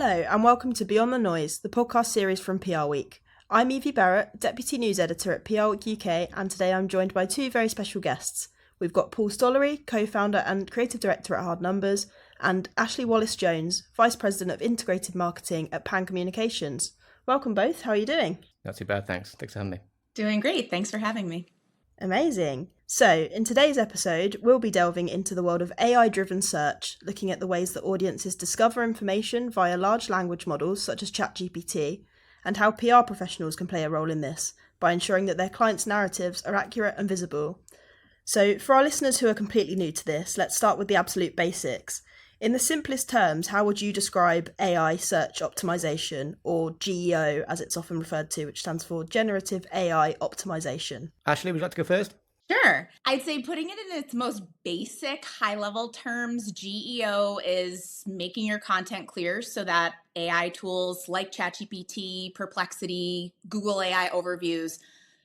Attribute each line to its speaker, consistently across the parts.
Speaker 1: Hello and welcome to Beyond the Noise, the podcast series from PRWeek. I'm Evie Barrett, Deputy News Editor at PRWeek UK, and today I'm joined by two very special guests. We've got Paul Stollery, co-founder and creative director at Hard Numbers, and Ashley Wallace Jones, Vice President of Integrated Marketing at Pan Communications. Welcome both, how are you doing?
Speaker 2: Not too bad, thanks. Thanks for having me.
Speaker 3: Doing great, thanks for having me.
Speaker 1: Amazing. So, in today's episode, we'll be delving into the world of AI-driven search, looking at the ways that audiences discover information via large language models such as ChatGPT, and how PR professionals can play a role in this by ensuring that their clients' narratives are accurate and visible. So, for our listeners who are completely new to this, let's start with the absolute basics. In the simplest terms, how would you describe AI search optimization, or GEO as it's often referred to, which stands for Generative AI Optimisation?
Speaker 2: Ashley, would you like to go first?
Speaker 3: Sure. I'd say putting it in its most basic, high-level terms, GEO is making your content clear so that AI tools like ChatGPT, Perplexity, Google AI overviews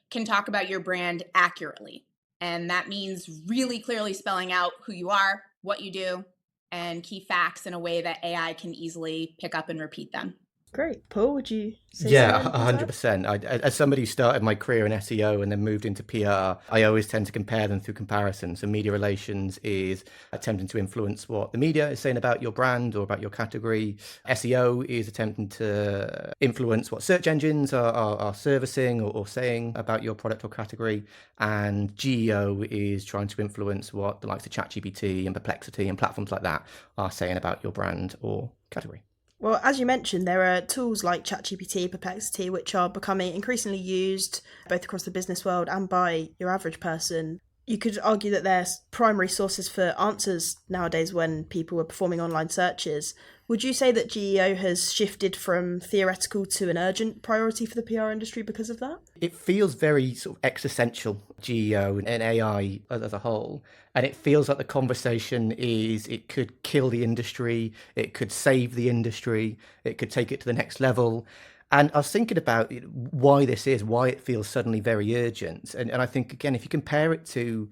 Speaker 3: can talk about your brand accurately. And that means really clearly spelling out who you are, what you do, and key facts in a way that AI can easily pick up and repeat them.
Speaker 1: Great. Paul, would you say
Speaker 2: Yeah, 100%. As somebody who started my career in SEO and then moved into PR, I always tend to compare them through comparisons. So media relations is attempting to influence what the media is saying about your brand or about your category. SEO is attempting to influence what search engines are servicing or saying about your product or category. And GEO is trying to influence what the likes of ChatGPT and Perplexity and platforms like that are saying about your brand or category.
Speaker 1: Well, as you mentioned, there are tools like ChatGPT, Perplexity, which are becoming increasingly used both across the business world and by your average person. You could argue that they're primary sources for answers nowadays when people are performing online searches. Would you say that GEO has shifted from theoretical to an urgent priority for the PR industry because of that?
Speaker 2: It feels very sort of existential, GEO and AI as a whole. And it feels like the conversation is it could kill the industry, it could save the industry, it could take it to the next level. And I was thinking about why this is, why it feels suddenly very urgent. And I think, again, if you compare it to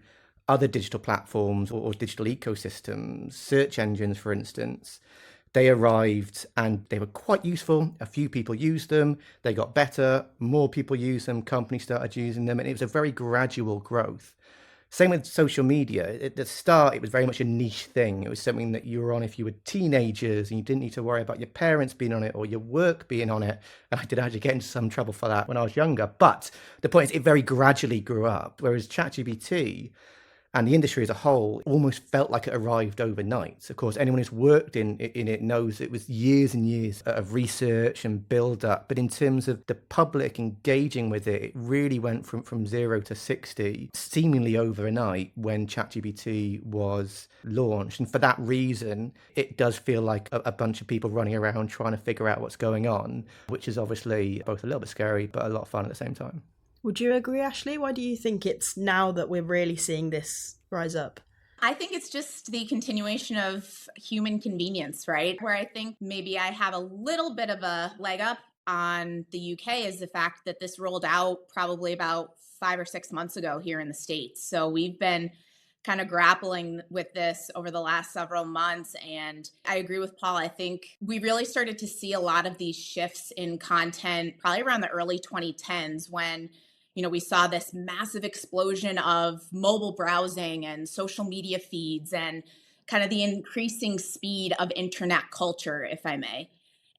Speaker 2: other digital platforms or digital ecosystems, search engines, for instance, they arrived and they were quite useful. A few people used them. They got better. More people used them. Companies started using them. And it was a very gradual growth. Same with social media. At the start, it was very much a niche thing. It was something that you were on if you were teenagers and you didn't need to worry about your parents being on it or your work being on it. And I did actually get into some trouble for that when I was younger. But the point is, it very gradually grew up. Whereas ChatGPT and the industry as a whole almost felt like it arrived overnight. Of course, anyone who's worked in it knows it was years and years of research and build up. But in terms of the public engaging with it, it really went from 0 to 60 seemingly overnight when ChatGPT was launched. And for that reason, it does feel like a bunch of people running around trying to figure out what's going on, which is obviously both a little bit scary, but a lot of fun at the same time.
Speaker 1: Would you agree, Ashley? Why do you think it's now that we're really seeing this rise up?
Speaker 3: I think it's just the continuation of human convenience, right? Where I think maybe I have a little bit of a leg up on the UK is the fact that this rolled out probably about 5 or 6 months ago here in the States. So we've been kind of grappling with this over the last several months. And I agree with Paul. I think we really started to see a lot of these shifts in content probably around the early 2010s when we saw this massive explosion of mobile browsing and social media feeds and kind of the increasing speed of internet culture, if I may.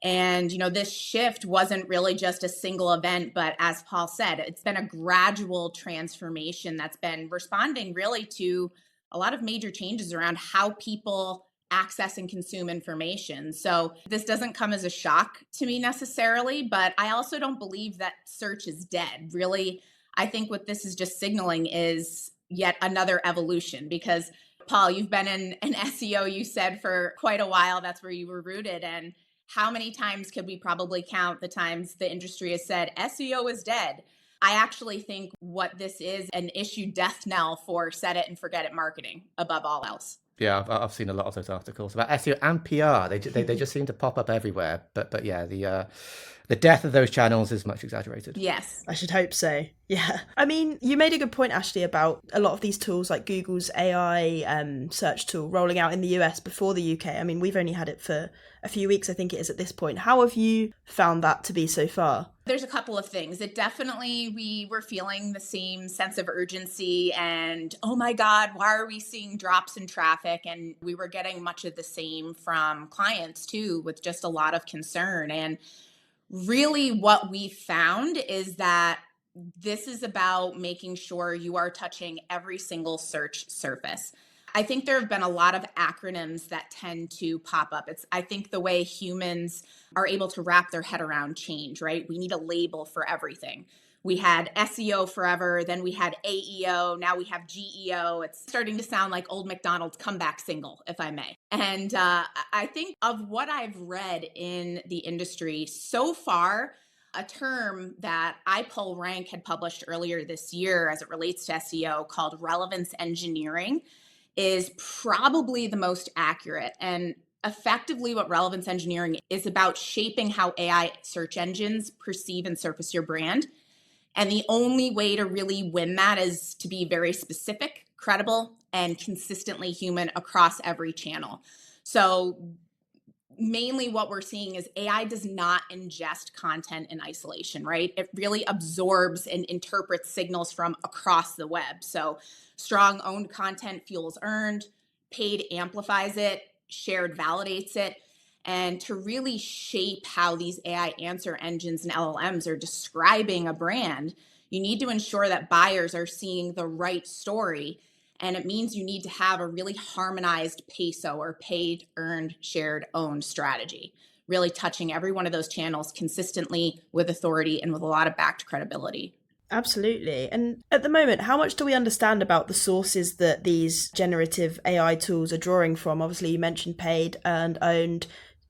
Speaker 3: And, this shift wasn't really just a single event, but as Paul said, it's been a gradual transformation that's been responding really to a lot of major changes around how people access and consume information. So this doesn't come as a shock to me necessarily, but I also don't believe that search is dead. Really, I think what this is just signaling is yet another evolution because Paul, you've been in SEO, you said, for quite a while. That's where you were rooted. And how many times could we probably count the times the industry has said SEO is dead? I actually think what this is an issue death knell for set it and forget it marketing above all else.
Speaker 2: Yeah, I've seen a lot of those articles about SEO and PR. They just seem to pop up everywhere. But yeah, the death of those channels is much exaggerated.
Speaker 3: Yes.
Speaker 1: I should hope so. Yeah. I mean, you made a good point, Ashley, about a lot of these tools like Google's AI search tool rolling out in the US before the UK. I mean, we've only had it for a few weeks, I think it is at this point. How have you found that to be so far?
Speaker 3: There's a couple of things. It definitely, we were feeling the same sense of urgency and, oh my God, why are we seeing drops in traffic? And we were getting much of the same from clients too, with just a lot of concern. And really what we found is that this is about making sure you are touching every single search surface. I think there have been a lot of acronyms that tend to pop up. I think the way humans are able to wrap their head around change, right? We need a label for everything. We had SEO forever, then we had AEO, now we have GEO. It's starting to sound like old McDonald's comeback single, if I may. And I think of what I've read in the industry so far, a term that iPullRank had published earlier this year as it relates to SEO called relevance engineering is probably the most accurate. And effectively, what relevance engineering is about shaping how AI search engines perceive and surface your brand. And the only way to really win that is to be very specific, credible, and consistently human across every channel. So mainly what we're seeing is AI does not ingest content in isolation, right? It really absorbs and interprets signals from across the web. So strong owned content fuels earned, paid amplifies it, shared validates it. And to really shape how these AI answer engines and LLMs are describing a brand, you need to ensure that buyers are seeing the right story. And it means you need to have a really harmonized PESO or paid, earned, shared, owned strategy, really touching every one of those channels consistently with authority and with a lot of backed credibility.
Speaker 1: Absolutely. And at the moment, how much do we understand about the sources that these generative AI tools are drawing from? Obviously, you mentioned paid and owned.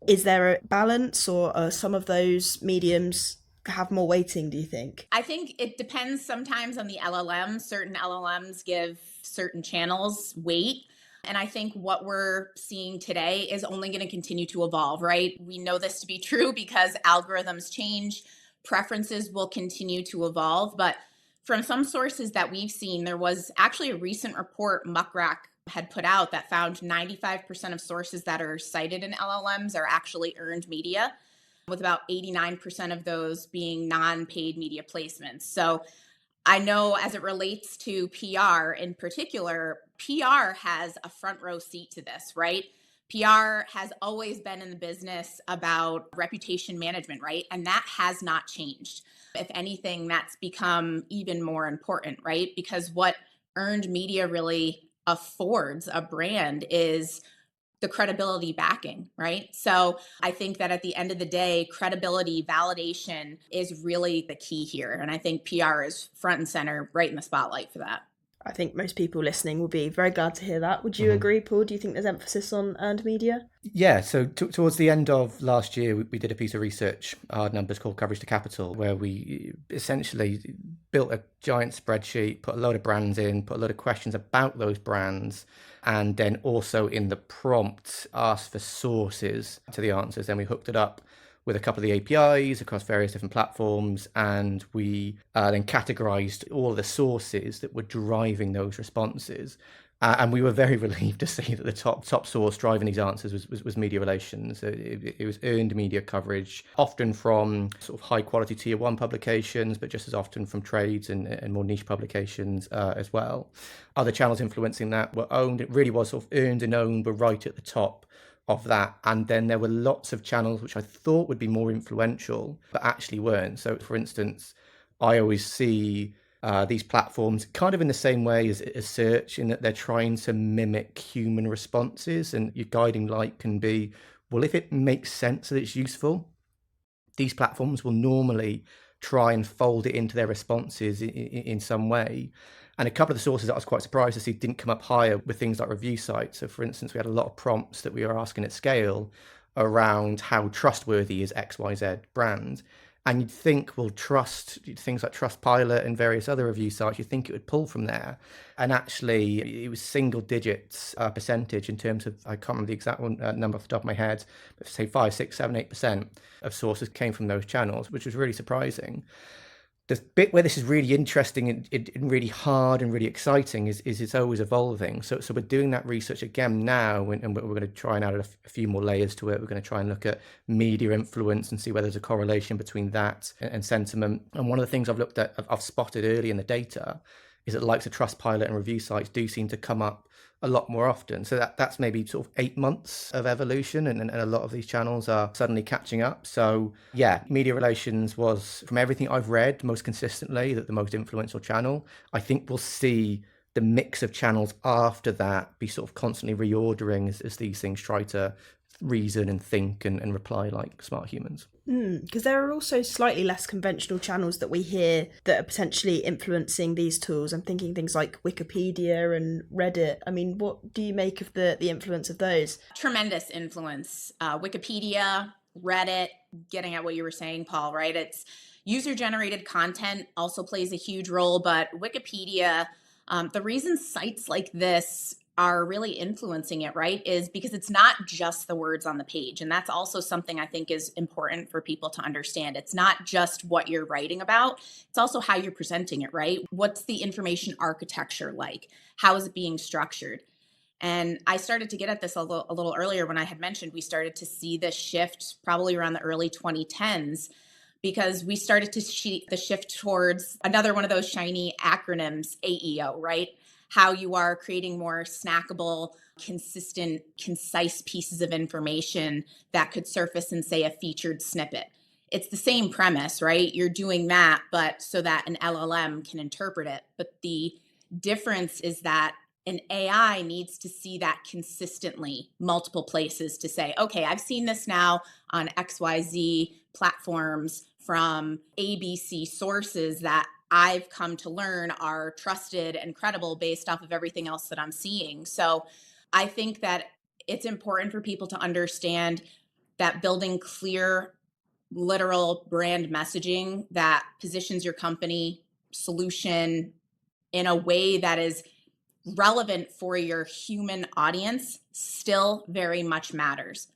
Speaker 1: Is there a balance, or are some of those mediums have more weighting, do you think?
Speaker 3: I think it depends sometimes on the LLM. Certain LLMs give certain channels weight. And I think what we're seeing today is only going to continue to evolve, right? We know this to be true because algorithms change, preferences will continue to evolve. But from some sources that we've seen, there was actually a recent report Muckrack had put out that found 95% of sources that are cited in LLMs are actually earned media, with about 89% of those being non-paid media placements. So I know as it relates to PR in particular, PR has a front row seat to this, right? PR has always been in the business about reputation management, right? And that has not changed. If anything, that's become even more important, right? Because what earned media really affords a brand is the credibility backing, right? So I think that at the end of the day, credibility, validation is really the key here. And I think PR is front and center, right in the spotlight for that.
Speaker 1: I think most people listening will be very glad to hear that. Would you agree, Paul? Do you think there's emphasis on earned media?
Speaker 2: Yeah, so towards the end of last year, we did a piece of research, hard numbers, called Coverage to Capital, where we essentially built a giant spreadsheet, put a load of brands in, put a load of questions about those brands, and then also in the prompt asked for sources to the answers. Then we hooked it up with a couple of the APIs across various different platforms, and we then categorized all of the sources that were driving those responses. And we were very relieved to see that the top source driving these answers was media relations. It was earned media coverage, often from sort of high quality tier one publications, but just as often from trades and more niche publications as well. Other channels influencing that were owned. It really was sort of earned and owned were right at the top of that. And then there were lots of channels which I thought would be more influential, but actually weren't. So for instance, I always see these platforms kind of in the same way as search, in that they're trying to mimic human responses, and your guiding light can be, well, if it makes sense that it's useful, these platforms will normally try and fold it into their responses in some way. And a couple of the sources that I was quite surprised to see didn't come up higher with things like review sites. So for instance, we had a lot of prompts that we were asking at scale around how trustworthy is XYZ brand. And you'd think, well, things like Trustpilot and various other review sites, you'd think it would pull from there. And actually, it was single digits percentage in terms of, I can't remember the exact number off the top of my head, but say 5, 6, 7, 8% of sources came from those channels, which was really surprising. The bit where this is really interesting and really hard and really exciting is it's always evolving. So we're doing that research again now, and we're going to try and add a few more layers to it. We're going to try and look at media influence and see whether there's a correlation between that and sentiment. And one of the things I've spotted early in the data is that the likes of Trustpilot and review sites do seem to come up a lot more often. So that's maybe sort of 8 months of evolution, and a lot of these channels are suddenly catching up. So yeah, media relations was, from everything I've read, most consistently that the most influential channel. I think we'll see the mix of channels after that be sort of constantly reordering as these things try to reason and think and reply like smart humans.
Speaker 1: Because there are also slightly less conventional channels that we hear that are potentially influencing these tools. I'm thinking things like Wikipedia and Reddit. I mean, what do you make of the influence of those?
Speaker 3: Tremendous influence. Wikipedia, Reddit, getting at what you were saying, Paul, right? It's user-generated content also plays a huge role, but Wikipedia, the reason sites like this are really influencing it, right, is because it's not just the words on the page. And that's also something I think is important for people to understand. It's not just what you're writing about, it's also how you're presenting it, right? What's the information architecture like? How is it being structured? And I started to get at this a little earlier when I had mentioned we started to see this shift probably around the early 2010s, because we started to see the shift towards another one of those shiny acronyms, AEO, right? How you are creating more snackable, consistent, concise pieces of information that could surface in, say, a featured snippet. It's the same premise, right? You're doing that, but so that an LLM can interpret it. But the difference is that an AI needs to see that consistently multiple places to say, okay, I've seen this now on XYZ platforms from ABC sources that I've come to learn are trusted and credible based off of everything else that I'm seeing. So I think that it's important for people to understand that building clear, literal brand messaging that positions your company solution in a way that is relevant for your human audience still very much matters.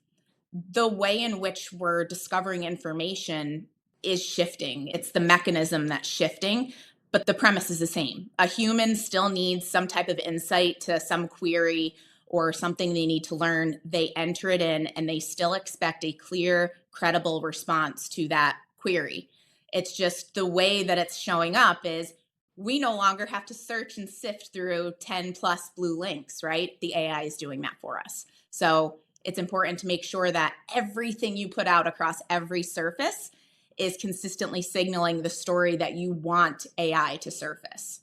Speaker 3: The way in which we're discovering information is shifting. It's the mechanism that's shifting, but the premise is the same. A human still needs some type of insight to some query or something they need to learn. They enter it in and they still expect a clear, credible response to that query. It's just the way that it's showing up is we no longer have to search and sift through 10 plus blue links, right? The AI is doing that for us. So it's important to make sure that everything you put out across every surface is consistently signaling the story that you want AI to surface.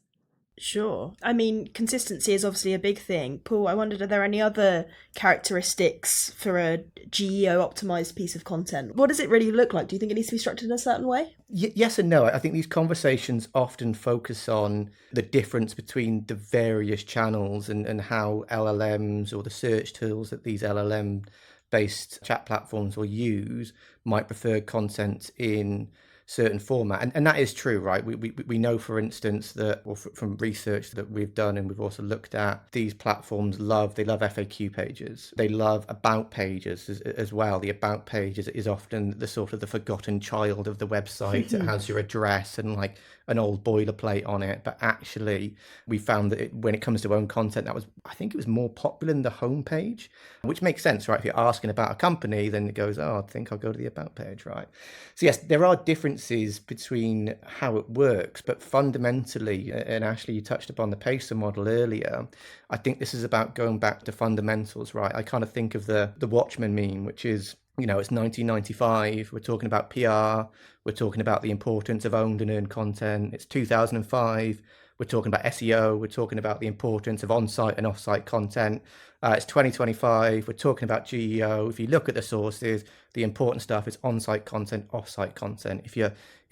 Speaker 1: Sure. I mean, consistency is obviously a big thing. Paul, I wondered, are there any other characteristics for a GEO optimized piece of content? What does it really look like? Do you think it needs to be structured in a certain way?
Speaker 2: Yes and no. I think these conversations often focus on the difference between the various channels and how LLMs or the search tools that these LLM-based chat platforms will use might prefer content in certain format. And that is true, right? We know, for instance, that, or from research that we've done and we've also looked at, these platforms love FAQ pages. They love about pages as well. The about page is often the sort of the forgotten child of the website. It has your address and like an old boilerplate on it. But actually, we found that when it comes to own content, I think it was more popular than the homepage, which makes sense, right? If you're asking about a company, then it goes, oh, I think I'll go to the about page, right? So yes, there are differences between how it works, but fundamentally, and Ashley, you touched upon the pacer model earlier, I think this is about going back to fundamentals, right? I kind of think of the Watchmen meme, which is, it's 1995, we're talking about PR, we're talking about the importance of owned and earned content. It's 2005, we're talking about SEO, we're talking about the importance of on-site and off-site content. It's 2025, we're talking about GEO. If you look at the sources, the important stuff is on-site content, off-site content. If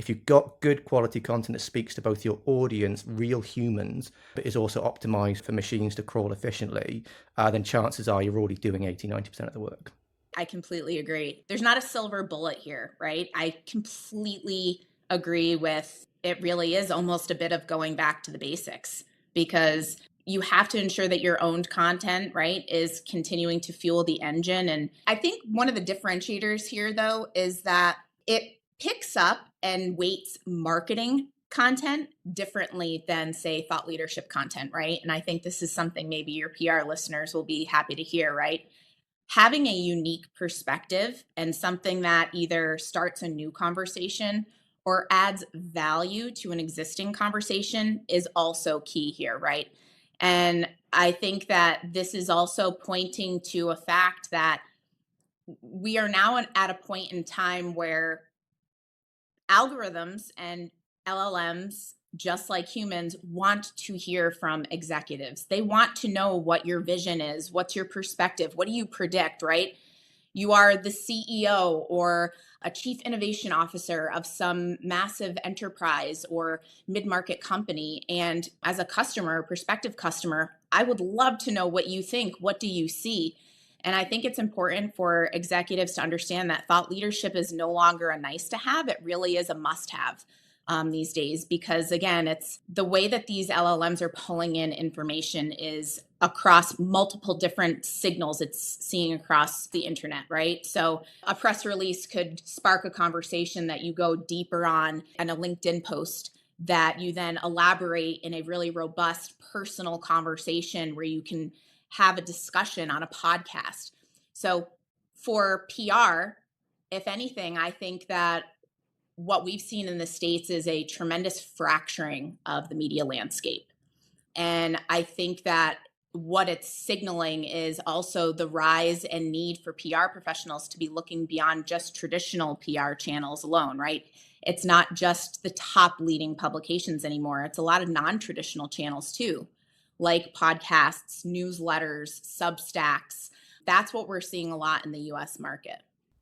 Speaker 2: you've got good quality content that speaks to both your audience, real humans, but is also optimized for machines to crawl efficiently, then chances are you're already doing 80-90% of the work.
Speaker 3: I completely agree. There's not a silver bullet here, right? I completely agree with it. Really is almost a bit of going back to the basics, because you have to ensure that your owned content, right, is continuing to fuel the engine. And I think one of the differentiators here, though, is that it picks up and weights marketing content differently than, say, thought leadership content, right? And I think this is something maybe your PR listeners will be happy to hear, right? Having a unique perspective and something that either starts a new conversation or adds value to an existing conversation is also key here, right? And I think that this is also pointing to a fact that we are now at a point in time where algorithms and LLMs, just like humans, want to hear from executives. They want to know what your vision is, what's your perspective, what do you predict, right? You are the CEO or a chief innovation officer of some massive enterprise or mid-market company. And as a customer, prospective customer, I would love to know what you think. What do you see? And I think it's important for executives to understand that thought leadership is no longer a nice to have. It really is a must have these days, because again, it's the way that these LLMs are pulling in information is across multiple different signals it's seeing across the internet, right? So a press release could spark a conversation that you go deeper on, and a LinkedIn post that you then elaborate in a really robust personal conversation where you can have a discussion on a podcast. So for PR, if anything, I think that what we've seen in the States is a tremendous fracturing of the media landscape. And I think that what it's signaling is also the rise and need for PR professionals to be looking beyond just traditional PR channels alone, right? It's not just the top leading publications anymore. It's a lot of non-traditional channels too, like podcasts, newsletters, Substacks. That's what we're seeing a lot in the US market.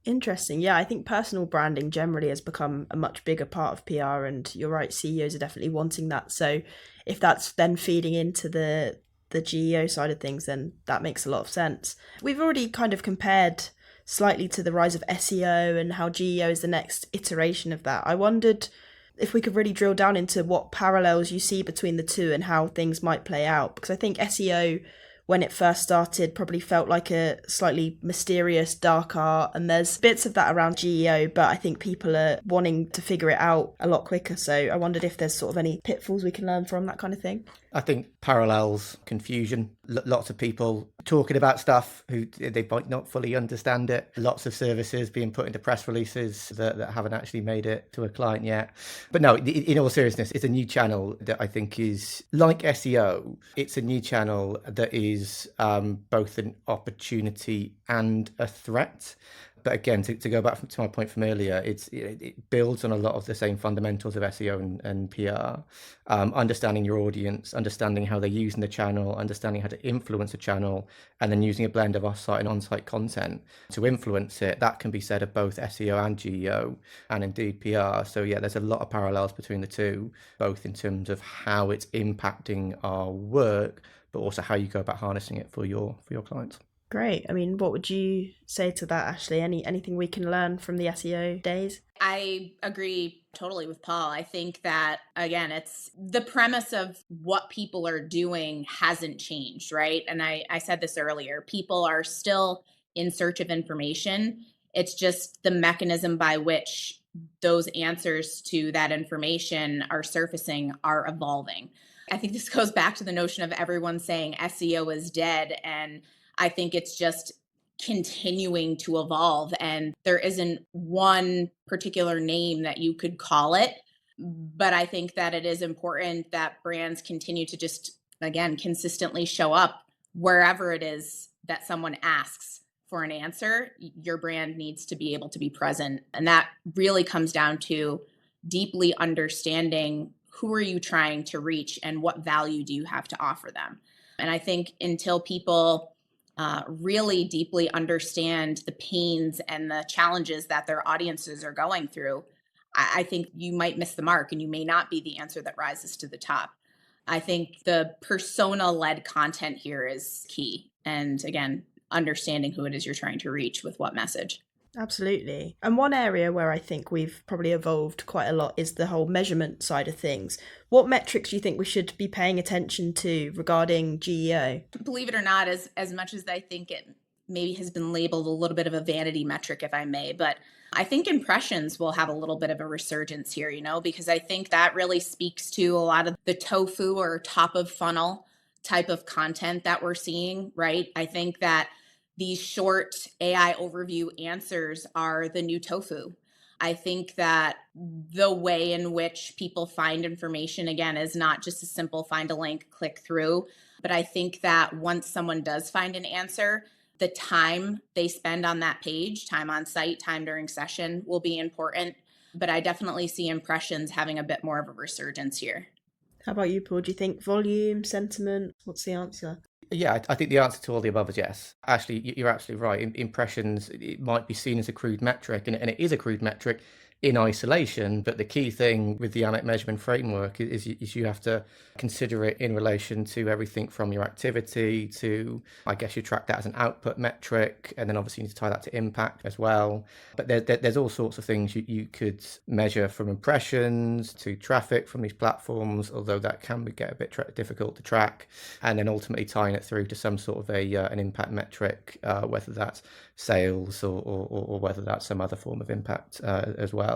Speaker 1: Interesting. Yeah, I think personal branding generally has become a much bigger part of PR, and you're right, CEOs are definitely wanting that. So if that's then feeding into the GEO side of things, then that makes a lot of sense. We've already kind of compared slightly to the rise of SEO and how GEO is the next iteration of that. I wondered if we could really drill down into what parallels you see between the two and how things might play out, because I think SEO, when it first started, probably felt like a slightly mysterious dark art, and there's bits of that around GEO, but I think people are wanting to figure it out a lot quicker. So I wondered if there's sort of any pitfalls we can learn from that kind of thing.
Speaker 2: I think parallels, confusion, lots of people talking about stuff who they might not fully understand it. Lots of services being put into press releases that haven't actually made it to a client yet. But no, in all seriousness, it's a new channel that I think is like SEO. It's a new channel that is both an opportunity and a threat. But again, to go back to my point from earlier, it builds on a lot of the same fundamentals of SEO and PR. Understanding your audience, understanding how they're using the channel, understanding how to influence a channel, and then using a blend of off-site and on-site content to influence it. That can be said of both SEO and GEO, and indeed PR. So yeah, there's a lot of parallels between the two, both in terms of how it's impacting our work, but also how you go about harnessing it for your clients.
Speaker 1: Great. I mean, what would you say to that, Ashley? Anything we can learn from the SEO days?
Speaker 3: I agree totally with Paul. I think that, again, it's the premise of what people are doing hasn't changed, right? And I said this earlier, people are still in search of information. It's just the mechanism by which those answers to that information are surfacing are evolving. I think this goes back to the notion of everyone saying SEO is dead, and I think it's just continuing to evolve, and there isn't one particular name that you could call it. But I think that it is important that brands continue to just, again, consistently show up wherever it is that someone asks for an answer. Your brand needs to be able to be present. And that really comes down to deeply understanding who are you trying to reach and what value do you have to offer them. And I think until people really deeply understand the pains and the challenges that their audiences are going through, I think you might miss the mark, and you may not be the answer that rises to the top. I think the persona-led content here is key. And again, understanding who it is you're trying to reach with what message.
Speaker 1: Absolutely. And one area where I think we've probably evolved quite a lot is the whole measurement side of things. What metrics do you think we should be paying attention to regarding GEO?
Speaker 3: Believe it or not, as much as I think it maybe has been labeled a little bit of a vanity metric, if I may, but I think impressions will have a little bit of a resurgence here, because I think that really speaks to a lot of the tofu or top of funnel type of content that we're seeing, right? I think that these short AI overview answers are the new tofu. I think that the way in which people find information, again, is not just a simple find a link, click through. But I think that once someone does find an answer, the time they spend on that page, time on site, time during session will be important. But I definitely see impressions having a bit more of a resurgence here.
Speaker 1: How about you, Paul? Do you think volume, sentiment? What's the answer?
Speaker 2: Yeah, I think the answer to all the above is yes. Actually, you're absolutely right. Impressions, it might be seen as a crude metric, and it is a crude metric in isolation. But the key thing with the AMET measurement framework is you have to consider it in relation to everything from your activity to, I guess you track that as an output metric, and then obviously you need to tie that to impact as well. But there's all sorts of things you could measure, from impressions to traffic from these platforms, although that can get a bit difficult to track, and then ultimately tying it through to some sort of an impact metric, whether that's sales or whether that's some other form of impact as well.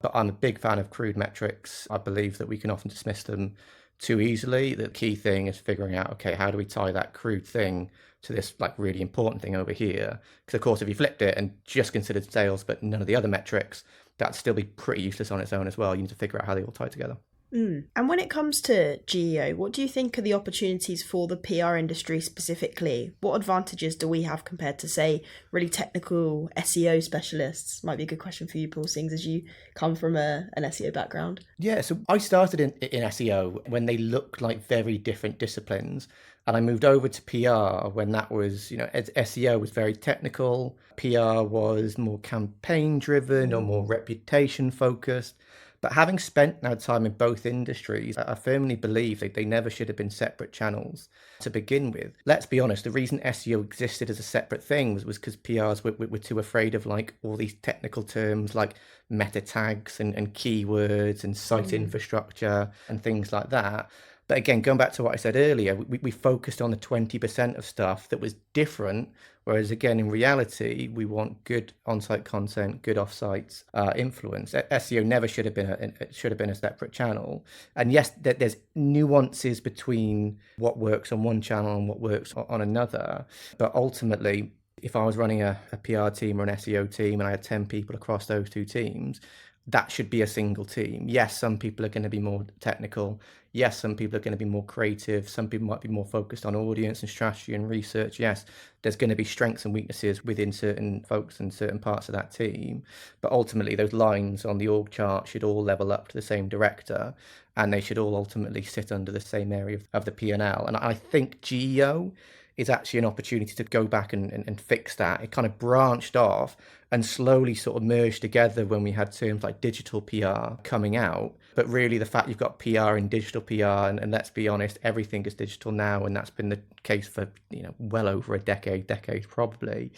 Speaker 2: But I'm a big fan of crude metrics. I believe that we can often dismiss them too easily. The key thing is figuring out, okay, how do we tie that crude thing to this like really important thing over here? Because of course, if you flipped it and just considered sales but none of the other metrics, that'd still be pretty useless on its own as well. You need to figure out how they all tie together.
Speaker 1: And when it comes to GEO, what do you think are the opportunities for the PR industry specifically? What advantages do we have compared to, say, really technical SEO specialists? Might be a good question for you, Paul, seeing as you come from an SEO background.
Speaker 2: Yeah, so I started in SEO when they looked like very different disciplines. And I moved over to PR when that was, SEO was very technical. PR was more campaign driven or more reputation focused. But having spent now time in both industries, I firmly believe that they never should have been separate channels to begin with. Let's be honest, the reason SEO existed as a separate thing was because PRs were too afraid of like all these technical terms like meta tags and keywords and site infrastructure and things like that. But again, going back to what I said earlier, we focused on the 20% of stuff that was different. Whereas again, in reality, we want good on-site content, good off-site influence. SEO never should have been a separate channel. And yes, there's nuances between what works on one channel and what works on another. But ultimately, if I was running a PR team or an SEO team and I had 10 people across those two teams, that should be a single team. Yes, some people are going to be more technical. Yes, some people are going to be more creative. Some people might be more focused on audience and strategy and research. Yes, there's going to be strengths and weaknesses within certain folks and certain parts of that team. But ultimately, those lines on the org chart should all level up to the same director, and they should all ultimately sit under the same area of the P&L. And I think GEO is actually an opportunity to go back and fix that. It kind of branched off and slowly sort of merged together when we had terms like digital PR coming out. But really the fact you've got PR and digital PR, and let's be honest, everything is digital now, and that's been the case for well over a decade probably.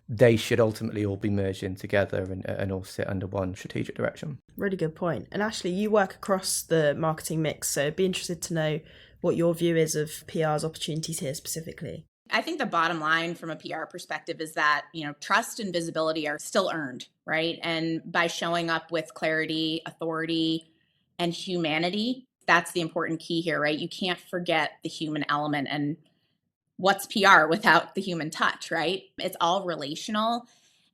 Speaker 2: They should ultimately all be merged in together and all sit under one strategic direction.
Speaker 1: Really good point. And Ashley, you work across the marketing mix, so I'd be interested to know what your view is of PR's opportunities here specifically.
Speaker 3: I think the bottom line from a PR perspective is that, trust and visibility are still earned, right? And by showing up with clarity, authority, and humanity, that's the important key here, right? You can't forget the human element. And what's PR without the human touch, right? It's all relational.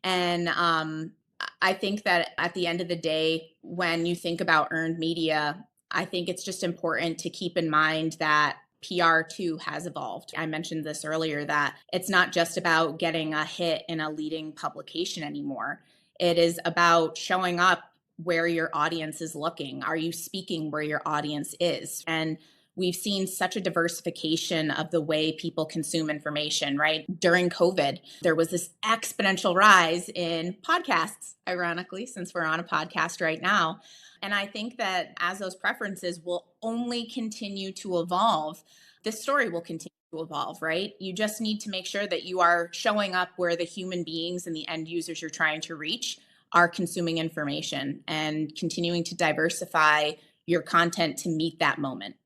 Speaker 3: And I think that at the end of the day, when you think about earned media, I think it's just important to keep in mind that PR too has evolved. I mentioned this earlier, that it's not just about getting a hit in a leading publication anymore. It is about showing up where your audience is looking. Are you speaking where your audience is? And we've seen such a diversification of the way people consume information, right? During COVID, there was this exponential rise in podcasts, ironically, since we're on a podcast right now. And I think that as those preferences will only continue to evolve, this story will continue to evolve, right? You just need to make sure that you are showing up where the human beings and the end users you're trying to reach are consuming information, and continuing to diversify your content to meet that moment.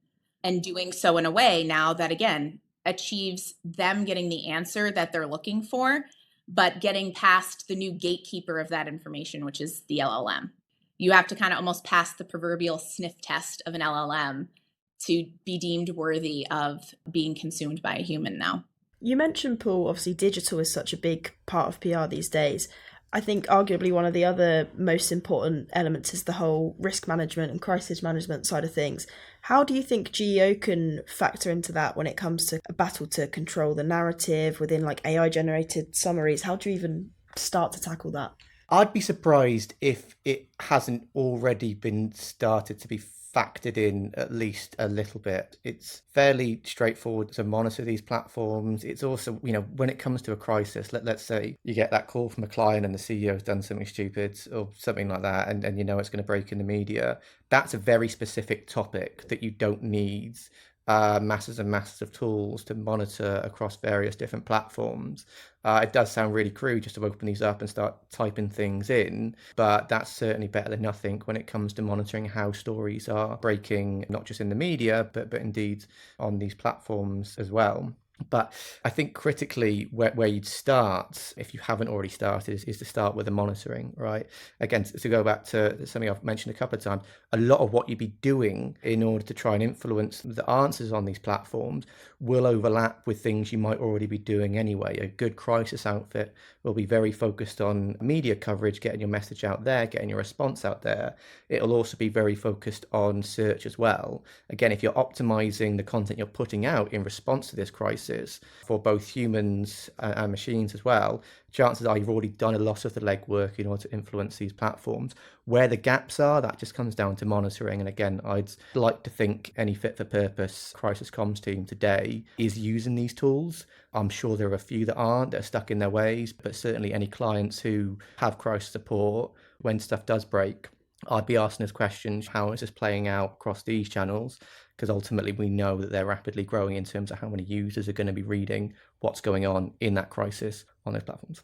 Speaker 3: And doing so in a way now that, again, achieves them getting the answer that they're looking for, but getting past the new gatekeeper of that information, which is the LLM. You have to kind of almost pass the proverbial sniff test of an LLM to be deemed worthy of being consumed by a human now.
Speaker 1: You mentioned, Paul, obviously digital is such a big part of PR these days. I think arguably one of the other most important elements is the whole risk management and crisis management side of things. How do you think GEO can factor into that when it comes to a battle to control the narrative within like AI generated summaries? How do you even start to tackle that?
Speaker 2: I'd be surprised if it hasn't already been started to be factored in at least a little bit. It's fairly straightforward to monitor these platforms. It's also, when it comes to a crisis, let's say you get that call from a client and the CEO has done something stupid or something like that, and it's going to break in the media. That's a very specific topic that you don't need masses and masses of tools to monitor across various different platforms. It does sound really crude just to open these up and start typing things in, but that's certainly better than nothing when it comes to monitoring how stories are breaking, not just in the media, but indeed on these platforms as well. But I think critically where you'd start, if you haven't already started, is to start with the monitoring, right? Again, to go back to something I've mentioned a couple of times, a lot of what you'd be doing in order to try and influence the answers on these platforms will overlap with things you might already be doing anyway. A good crisis outfit will be very focused on media coverage, getting your message out there, getting your response out there. It'll also be very focused on search as well. Again, if you're optimizing the content you're putting out in response to this crisis, for both humans and machines as well, chances are you've already done a lot of the legwork in order to influence these platforms. Where the gaps are, that just comes down to monitoring. And again, I'd like to think any fit for purpose crisis comms team today is using these tools. I'm sure there are a few that aren't, that are stuck in their ways, but certainly any clients who have crisis support, when stuff does break, I'd be asking us questions, how is this playing out across these channels? Because ultimately we know that they're rapidly growing in terms of how many users are going to be reading what's going on in that crisis on those platforms.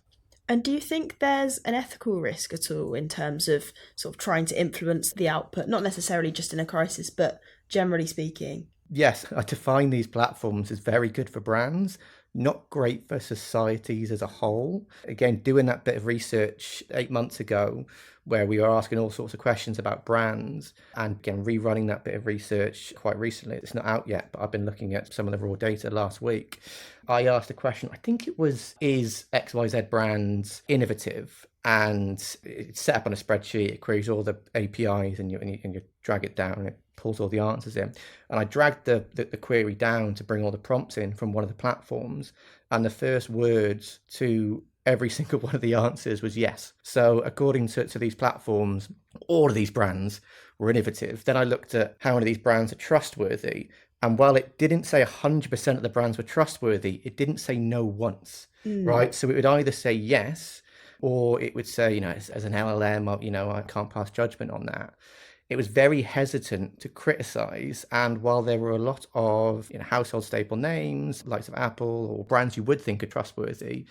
Speaker 1: And do you think there's an ethical risk at all in terms of sort of trying to influence the output, not necessarily just in a crisis, but generally speaking?
Speaker 2: Yes, I define these platforms as very good for brands, not great for societies as a whole. Again, doing that bit of research 8 months ago, where we were asking all sorts of questions about brands, and again, rerunning that bit of research quite recently. It's not out yet, but I've been looking at some of the raw data last week. I asked a question, I think it was, is XYZ brands innovative? And it's set up on a spreadsheet, it queries all the APIs, and you drag it down and it pulls all the answers in. And I dragged the query down to bring all the prompts in from one of the platforms. And the first words to every single one of the answers was yes. So according to these platforms, all of these brands were innovative. Then I looked at how many of these brands are trustworthy. And while it didn't say 100% of the brands were trustworthy, it didn't say no once, right? So it would either say yes, or it would say, as an LLM, I can't pass judgment on that. It was very hesitant to criticize. And while there were a lot of household staple names, likes of Apple or brands you would think are trustworthy,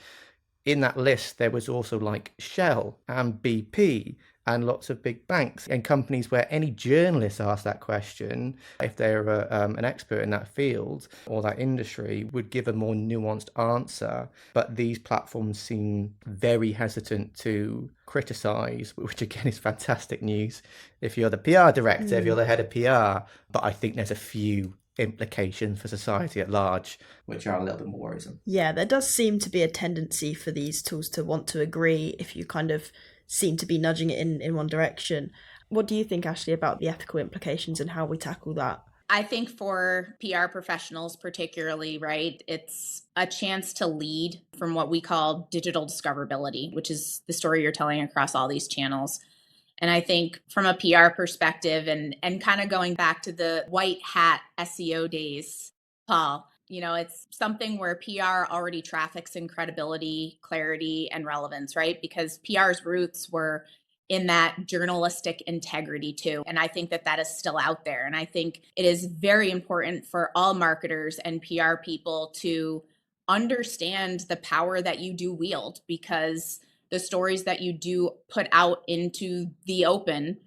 Speaker 2: in that list, there was also like Shell and BP and lots of big banks and companies where any journalist asked that question, if they're an expert in that field or that industry, would give a more nuanced answer. But these platforms seem very hesitant to criticize, which again is fantastic news if you're the PR director, if you're the head of PR. But I think there's a few implications for society at large, which are a little bit more worrisome.
Speaker 1: Yeah, there does seem to be a tendency for these tools to want to agree if you kind of seem to be nudging it in one direction. What do you think, Ashley, about the ethical implications and how we tackle that?
Speaker 3: I think for PR professionals particularly, right, it's a chance to lead from what we call digital discoverability, which is the story you're telling across all these channels. And I think from a PR perspective and kind of going back to the white hat SEO days, Paul, it's something where PR already traffics in credibility, clarity, and relevance, right? Because PR's roots were in that journalistic integrity too. And I think that that is still out there. And I think it is very important for all marketers and PR people to understand the power that you do wield, because the stories that you do put out into the open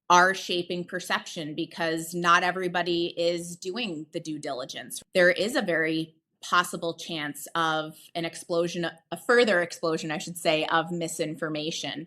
Speaker 3: are shaping perception, because not everybody is doing the due diligence. There is a very possible chance of an explosion, a further explosion, I should say, of misinformation.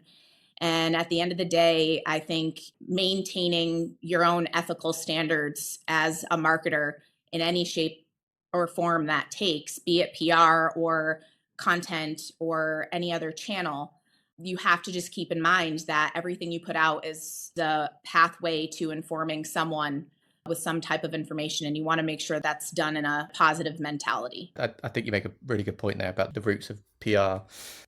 Speaker 3: And at the end of the day, I think maintaining your own ethical standards as a marketer in any shape or form that takes, be it PR or content or any other channel, you have to just keep in mind that everything you put out is the pathway to informing someone with some type of information. And you want to make sure that's done in a positive mentality.
Speaker 2: I think you make a really good point there about the roots of PR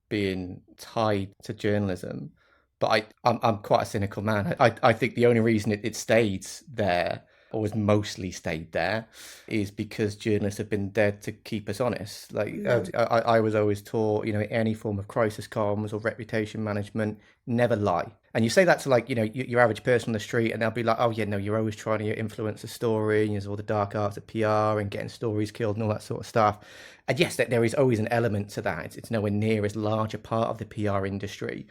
Speaker 2: being tied to journalism. But I'm quite a cynical man. I think the only reason it stayed there, or was mostly stayed there, is because journalists have been there to keep us honest. Like I was always taught, any form of crisis comms or reputation management, never lie. And you say that to your average person on the street, and they'll be like, oh yeah, no, you're always trying to influence a story, and there's all the dark arts of PR and getting stories killed and all that sort of stuff. And yes, there is always an element to that. It's nowhere near as large a part of the PR industry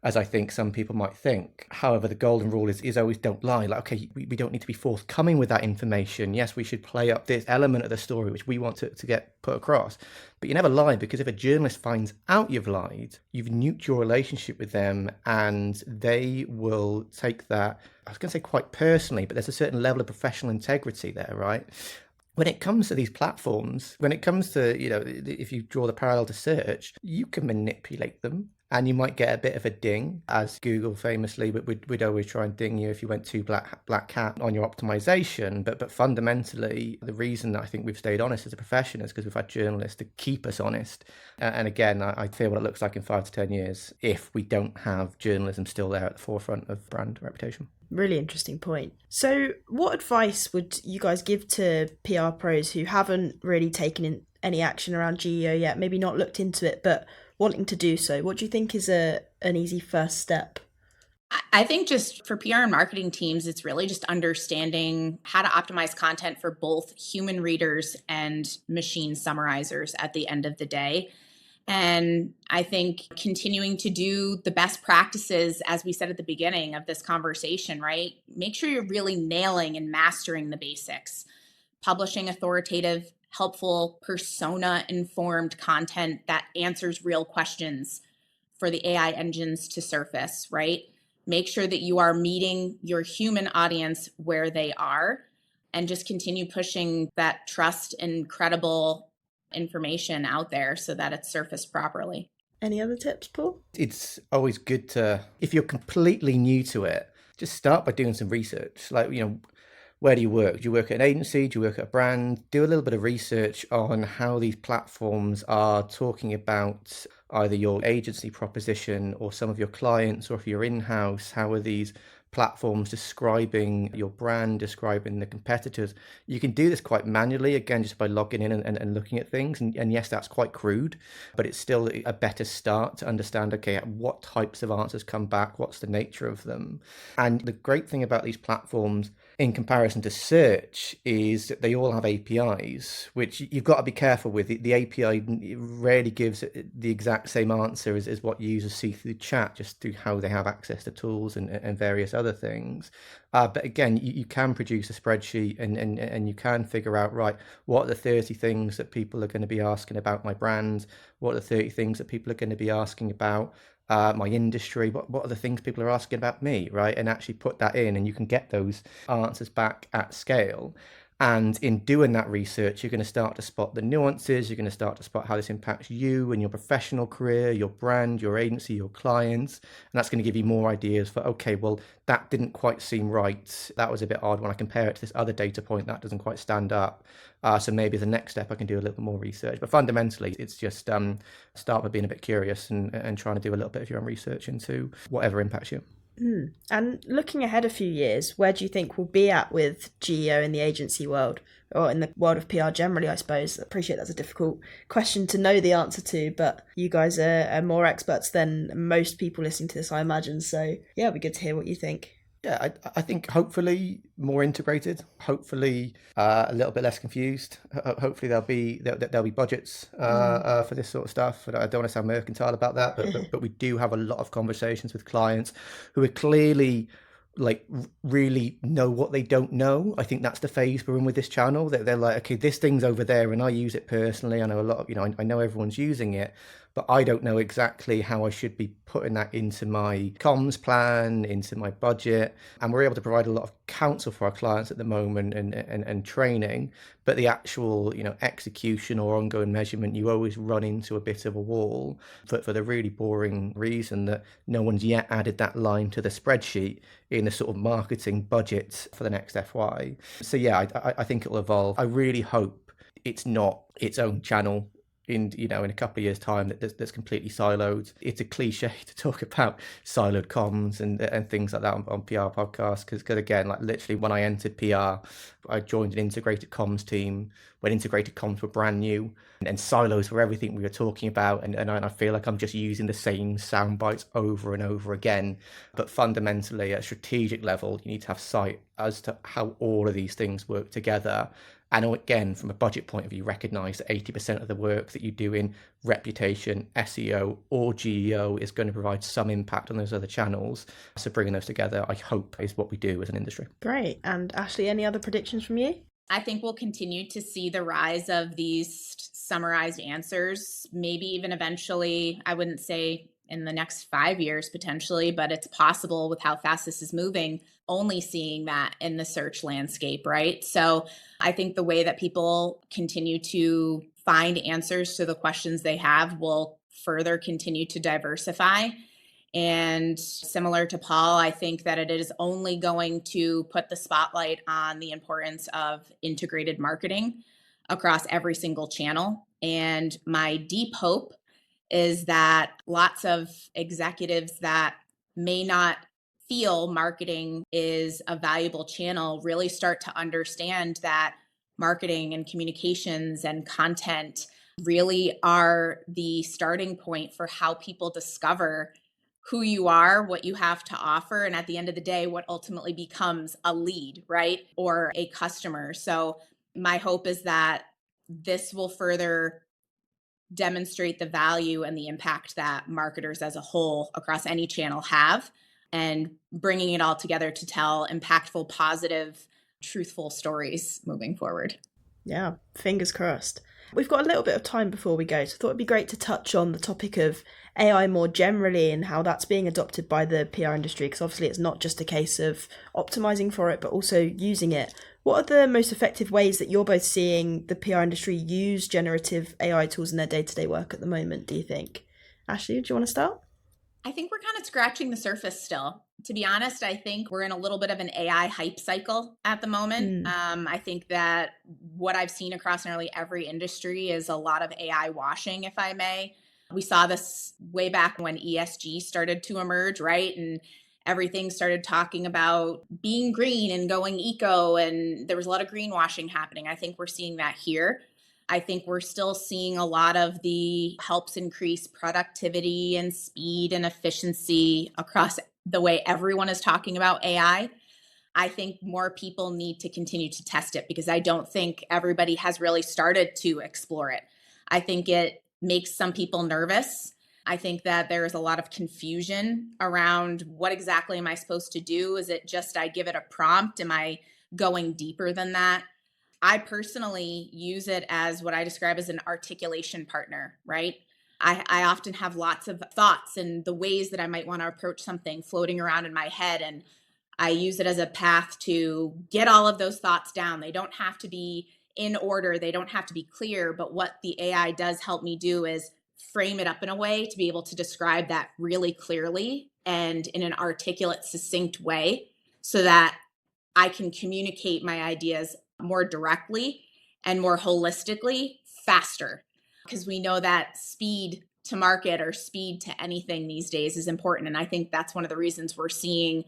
Speaker 2: as I think some people might think. However, the golden rule is always don't lie. Like, okay, we don't need to be forthcoming with that information. Yes, we should play up this element of the story which we want to get put across. But you never lie, because if a journalist finds out you've lied, you've nuked your relationship with them, and they will take that, I was going to say quite personally, but there's a certain level of professional integrity there, right? When it comes to these platforms, when it comes to, if you draw the parallel to search, you can manipulate them. And you might get a bit of a ding, as Google famously would always try and ding you if you went too black hat on your optimization. But fundamentally, the reason that I think we've stayed honest as a profession is because we've had journalists to keep us honest. And again, I fear what it looks like in 5 to 10 years if we don't have journalism still there at the forefront of brand reputation.
Speaker 1: Really interesting point. So what advice would you guys give to PR pros who haven't really taken any action around GEO yet, maybe not looked into it, but wanting to do so? What do you think is an easy first step?
Speaker 3: I think just for PR and marketing teams, it's really just understanding how to optimize content for both human readers and machine summarizers at the end of the day. And I think continuing to do the best practices, as we said at the beginning of this conversation, right? Make sure you're really nailing and mastering the basics. Publishing authoritative, helpful, persona-informed content that answers real questions for the AI engines to surface, right? Make sure that you are meeting your human audience where they are, and just continue pushing that trust and credible information out there so that it's surfaced properly.
Speaker 1: Any other tips, Paul?
Speaker 2: It's always good to, if you're completely new to it, just start by doing some research. Like, where do you work? Do you work at an agency? Do you work at a brand? Do a little bit of research on how these platforms are talking about either your agency proposition or some of your clients, or if you're in-house, how are these platforms describing your brand, describing the competitors. You can do this quite manually, again, just by logging in and looking at things. And yes, that's quite crude, but it's still a better start to understand, okay, what types of answers come back, what's the nature of them. And the great thing about these platforms in comparison to search is that they all have APIs, which you've got to be careful with. The API rarely gives the exact same answer as what users see through chat, just through how they have access to tools and various other things. But again, you can produce a spreadsheet and you can figure out, right, what are the 30 things that people are going to be asking about my brand? What are the 30 things that people are going to be asking about my industry? What are the things people are asking about me, right? And actually put that in, and you can get those answers back at scale. And in doing that research, you're going to start to spot the nuances. You're going to start to spot how this impacts you and your professional career, your brand, your agency, your clients. And that's going to give you more ideas for, okay, well, that didn't quite seem right. That was a bit odd when I compare it to this other data point. That doesn't quite stand up. So maybe the next step, I can do a little bit more research. But fundamentally, it's just start by being a bit curious and trying to do a little bit of your own research into whatever impacts you.
Speaker 1: And looking ahead a few years, where do you think we'll be at with GEO in the agency world, or in the world of PR generally, I suppose? I appreciate that's a difficult question to know the answer to, but you guys are more experts than most people listening to this, I imagine. So yeah, it'd be good to hear what you think.
Speaker 2: Yeah, I think hopefully more integrated, hopefully a little bit less confused. Hopefully there'll be budgets for this sort of stuff. I don't want to sound mercantile about that, but we do have a lot of conversations with clients who are clearly like really know what they don't know. I think that's the phase we're in with this channel. That they're like, okay, this thing's over there, and I use it personally. I know a lot of, I know everyone's using it, but I don't know exactly how I should be putting that into my comms plan, into my budget. And we're able to provide a lot of counsel for our clients at the moment and training. But the actual, execution or ongoing measurement, you always run into a bit of a wall for the really boring reason that no one's yet added that line to the spreadsheet in the sort of marketing budget for the next FY. So yeah, I think it'll evolve. I really hope it's not its own channel in a couple of years' time that's completely siloed. It's a cliche to talk about siloed comms and things like that on PR podcasts because again, like literally when I entered PR, I joined an integrated comms team when integrated comms were brand new and silos were everything we were talking about, and I feel like I'm just using the same sound bites over and over again. But fundamentally, at a strategic level, you need to have sight as to how all of these things work together. And again, from a budget point of view, recognize that 80% of the work that you do in reputation, SEO, or GEO is going to provide some impact on those other channels. So bringing those together, I hope, is what we do as an industry.
Speaker 1: Great. And Ashley, any other predictions from you?
Speaker 3: I think we'll continue to see the rise of these summarized answers, maybe even eventually, I wouldn't say in the next 5 years potentially, but it's possible with how fast this is moving, only seeing that in the search landscape, right? So I think the way that people continue to find answers to the questions they have will further continue to diversify. And similar to Paul, I think that it is only going to put the spotlight on the importance of integrated marketing across every single channel. And my deep hope is that lots of executives that may not feel marketing is a valuable channel really start to understand that marketing and communications and content really are the starting point for how people discover who you are, what you have to offer, and at the end of the day, what ultimately becomes a lead, right? Or a customer. So my hope is that this will further demonstrate the value and the impact that marketers as a whole across any channel have, and bringing it all together to tell impactful, positive, truthful stories moving forward.
Speaker 1: Yeah, fingers crossed. We've got a little bit of time before we go, so I thought it'd be great to touch on the topic of AI more generally and how that's being adopted by the PR industry, because obviously it's not just a case of optimizing for it, but also using it. What are the most effective ways that you're both seeing the PR industry use generative AI tools in their day-to-day work at the moment, do you think? Ashley, do you want to start?
Speaker 3: I think we're kind of scratching the surface still. To be honest, I think we're in a little bit of an AI hype cycle at the moment. I think that what I've seen across nearly every industry is a lot of AI washing, if I may. We saw this way back when ESG started to emerge, right? And everything started talking about being green and going eco, and there was a lot of greenwashing happening. I think we're seeing that here. I think we're still seeing a lot of the helps increase productivity and speed and efficiency across the way everyone is talking about AI. I think more people need to continue to test it because I don't think everybody has really started to explore it. I think it makes some people nervous. I think that there's a lot of confusion around what exactly am I supposed to do? Is it just I give it a prompt? Am I going deeper than that? I personally use it as what I describe as an articulation partner, right? I often have lots of thoughts and the ways that I might want to approach something floating around in my head. And I use it as a path to get all of those thoughts down. They don't have to be in order, they don't have to be clear. But what the AI does help me do is frame it up in a way to be able to describe that really clearly and in an articulate, succinct way so that I can communicate my ideas more directly and more holistically faster, because we know that speed to market or speed to anything these days is important. And I think that's one of the reasons we're seeing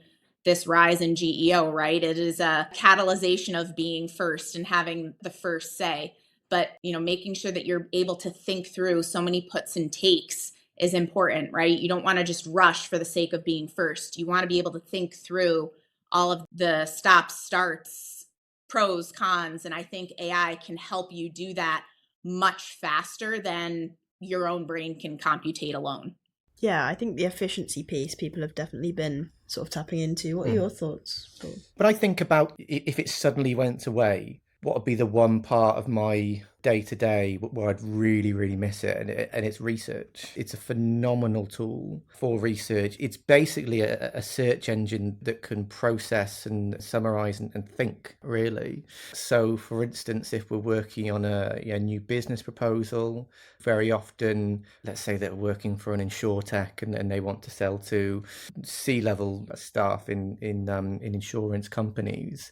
Speaker 3: this rise in GEO, right? It is a catalyzation of being first and having the first say. But, making sure that you're able to think through so many puts and takes is important, right? You don't want to just rush for the sake of being first. You want to be able to think through all of the stops, starts, pros, cons. And I think AI can help you do that much faster than your own brain can computate alone.
Speaker 1: Yeah, I think the efficiency piece people have definitely been sort of tapping into. What are your thoughts, Paul?
Speaker 2: But I think about if it suddenly went away, what would be the one part of my day-to-day where I'd really, really miss it? And it's research. It's a phenomenal tool for research. It's basically a search engine that can process and summarize and think, really. So, for instance, if we're working on a new business proposal, very often, let's say that we're working for an insurtech and they want to sell to C-level staff in insurance companies,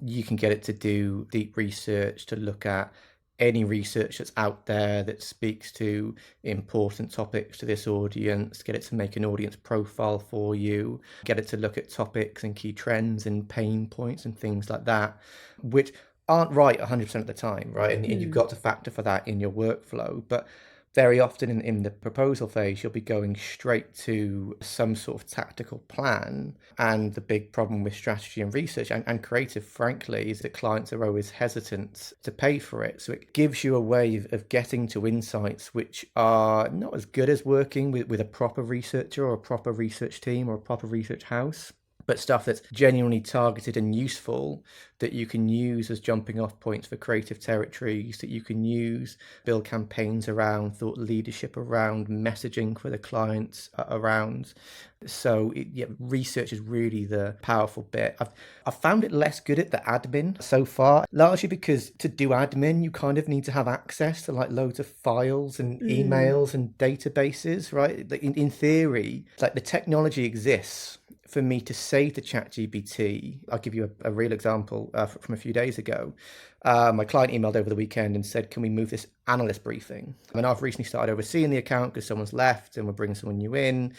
Speaker 2: you can get it to do deep research, to look at any research that's out there that speaks to important topics to this audience, get it to make an audience profile for you, get it to look at topics and key trends and pain points and things like that, which aren't right 100% of the time, right? And you've got to factor for that in your workflow. But very often in the proposal phase, you'll be going straight to some sort of tactical plan. And the big problem with strategy and research and creative, frankly, is that clients are always hesitant to pay for it. So it gives you a way of getting to insights which are not as good as working with a proper researcher or a proper research team or a proper research house, but stuff that's genuinely targeted and useful, that you can use as jumping off points for creative territories, that you can use, build campaigns around, thought leadership around, messaging for the clients around. So research is really the powerful bit. I've found it less good at the admin so far, largely because to do admin, you kind of need to have access to like loads of files and emails and databases, right? In theory, like the technology exists for me to say to ChatGPT. I'll give you a real example from a few days ago. My client emailed over the weekend and said, can we move this analyst briefing? And I've recently started overseeing the account because someone's left and we're bringing someone new in.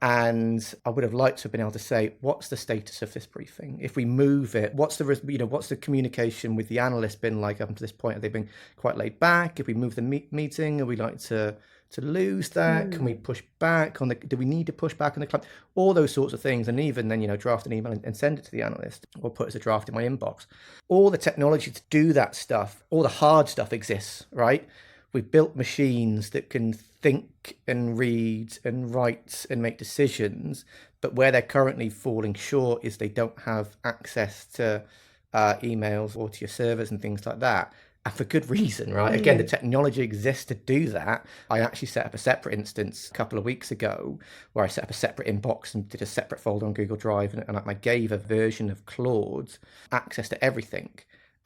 Speaker 2: And I would have liked to have been able to say, what's the status of this briefing? If we move it, what's the communication with the analyst been like up to this point? Have they been quite laid back? If we move the meeting, are we like to lose that? Can we push back on do we need to push back on the client? All those sorts of things. And even then, draft an email and send it to the analyst or put as a draft in my inbox. All the technology to do that stuff, all the hard stuff exists, right? We've built machines that can think and read and write and make decisions, but where they're currently falling short is they don't have access to emails or to your servers and things like that. And for good reason, right? Again, the technology exists to do that. I actually set up a separate instance a couple of weeks ago where I set up a separate inbox and did a separate folder on Google Drive. And I gave a version of Claude access to everything.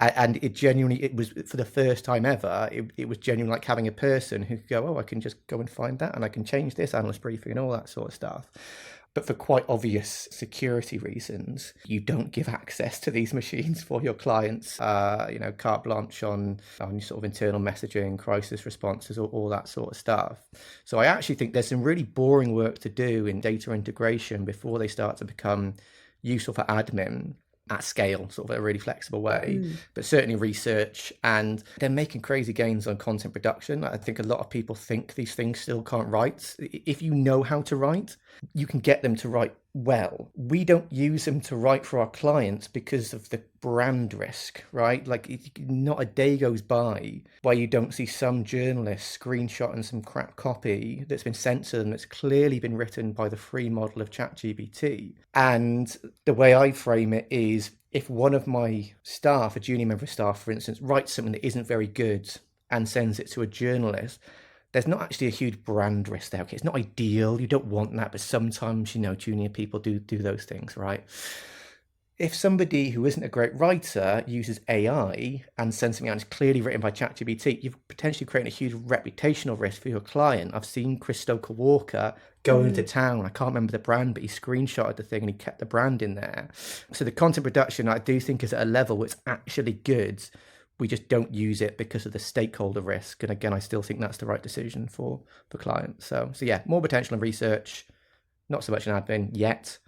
Speaker 2: And it was for the first time ever, it was genuinely like having a person who could go, I can just go and find that and I can change this analyst briefing and all that sort of stuff. But for quite obvious security reasons, you don't give access to these machines for your clients, carte blanche on sort of internal messaging, crisis responses, all that sort of stuff. So I actually think there's some really boring work to do in data integration before they start to become useful for admin at scale, sort of a really flexible way, but certainly research. And they're making crazy gains on content production. I think a lot of people think these things still can't write. If you know how to write, you can get them to write well. We don't use them to write for our clients because of the brand risk, right? Like not a day goes by where you don't see some journalist screenshotting some crap copy that's been sent to them that's clearly been written by the free model of ChatGPT. And the way I frame it is, if one of my staff, a junior member of staff, for instance, writes something that isn't very good and sends it to a journalist, there's not actually a huge brand risk there. Okay, it's not ideal. You don't want that, but sometimes, junior people do those things, right? If somebody who isn't a great writer uses AI and sends something out that's clearly written by ChatGPT, you've potentially created a huge reputational risk for your client. I've seen Chris Stoker Walker go into town. I can't remember the brand, but he screenshotted the thing and he kept the brand in there. So the content production, I do think, is at a level where it's actually good We just don't use it because of the stakeholder risk. And again, I still think that's the right decision for clients. So yeah, more potential in research, not so much in admin yet.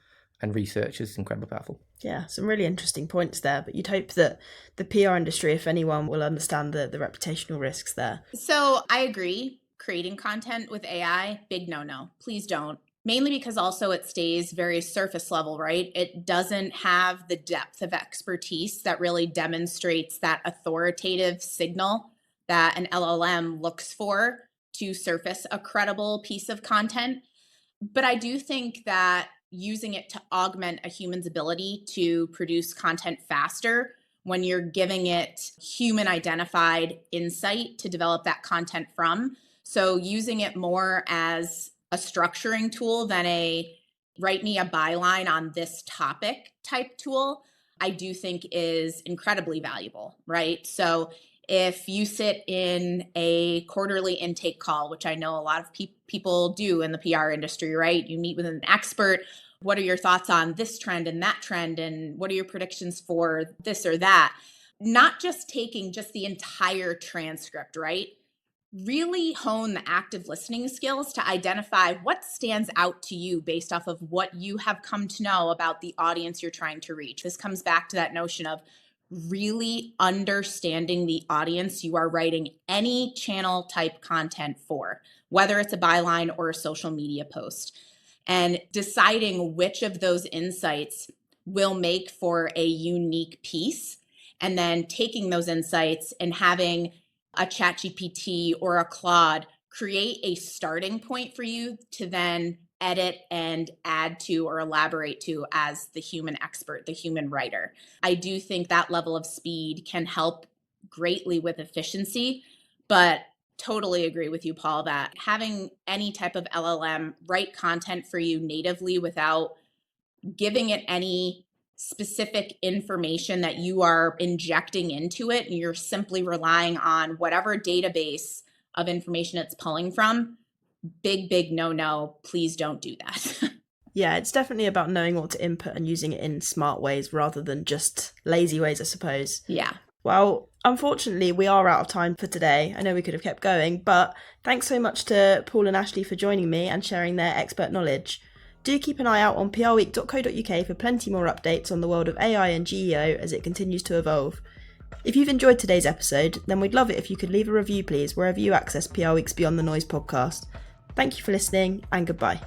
Speaker 2: And research is incredibly powerful.
Speaker 1: Yeah, some really interesting points there. But you'd hope that the PR industry, if anyone, will understand the reputational risks there.
Speaker 3: So I agree. Creating content with AI, big no-no. Please don't. Mainly because also it stays very surface level, right? It doesn't have the depth of expertise that really demonstrates that authoritative signal that an LLM looks for to surface a credible piece of content. But I do think that using it to augment a human's ability to produce content faster, when you're giving it human identified insight to develop that content from. So using it more as a structuring tool than a write me a byline on this topic type tool, I do think is incredibly valuable, right? So if you sit in a quarterly intake call, which I know a lot of people do in the PR industry, right? You meet with an expert. What are your thoughts on this trend and that trend? And what are your predictions for this or that? Not just taking just the entire transcript, right? Really hone the active listening skills to identify what stands out to you based off of what you have come to know about the audience you're trying to reach. This comes back to that notion of really understanding the audience you are writing any channel type content for, whether it's a byline or a social media post, and deciding which of those insights will make for a unique piece, and then taking those insights and having a ChatGPT or a Claude create a starting point for you to then edit and add to or elaborate to as the human expert, the human writer. I do think that level of speed can help greatly with efficiency, but totally agree with you, Paul, that having any type of LLM write content for you natively without giving it any specific information that you are injecting into it, and you're simply relying on whatever database of information it's pulling from, big no. Please don't do that.
Speaker 1: Yeah, it's definitely about knowing what to input and using it in smart ways rather than just lazy ways, I suppose.
Speaker 3: Yeah.
Speaker 1: Well, unfortunately, we are out of time for today. I know we could have kept going, but thanks so much to Paul and Ashley for joining me and sharing their expert knowledge. Do keep an eye out on prweek.co.uk for plenty more updates on the world of AI and GEO as it continues to evolve. If you've enjoyed today's episode, then we'd love it if you could leave a review, please, wherever you access PR Week's Beyond the Noise podcast. Thank you for listening, and goodbye.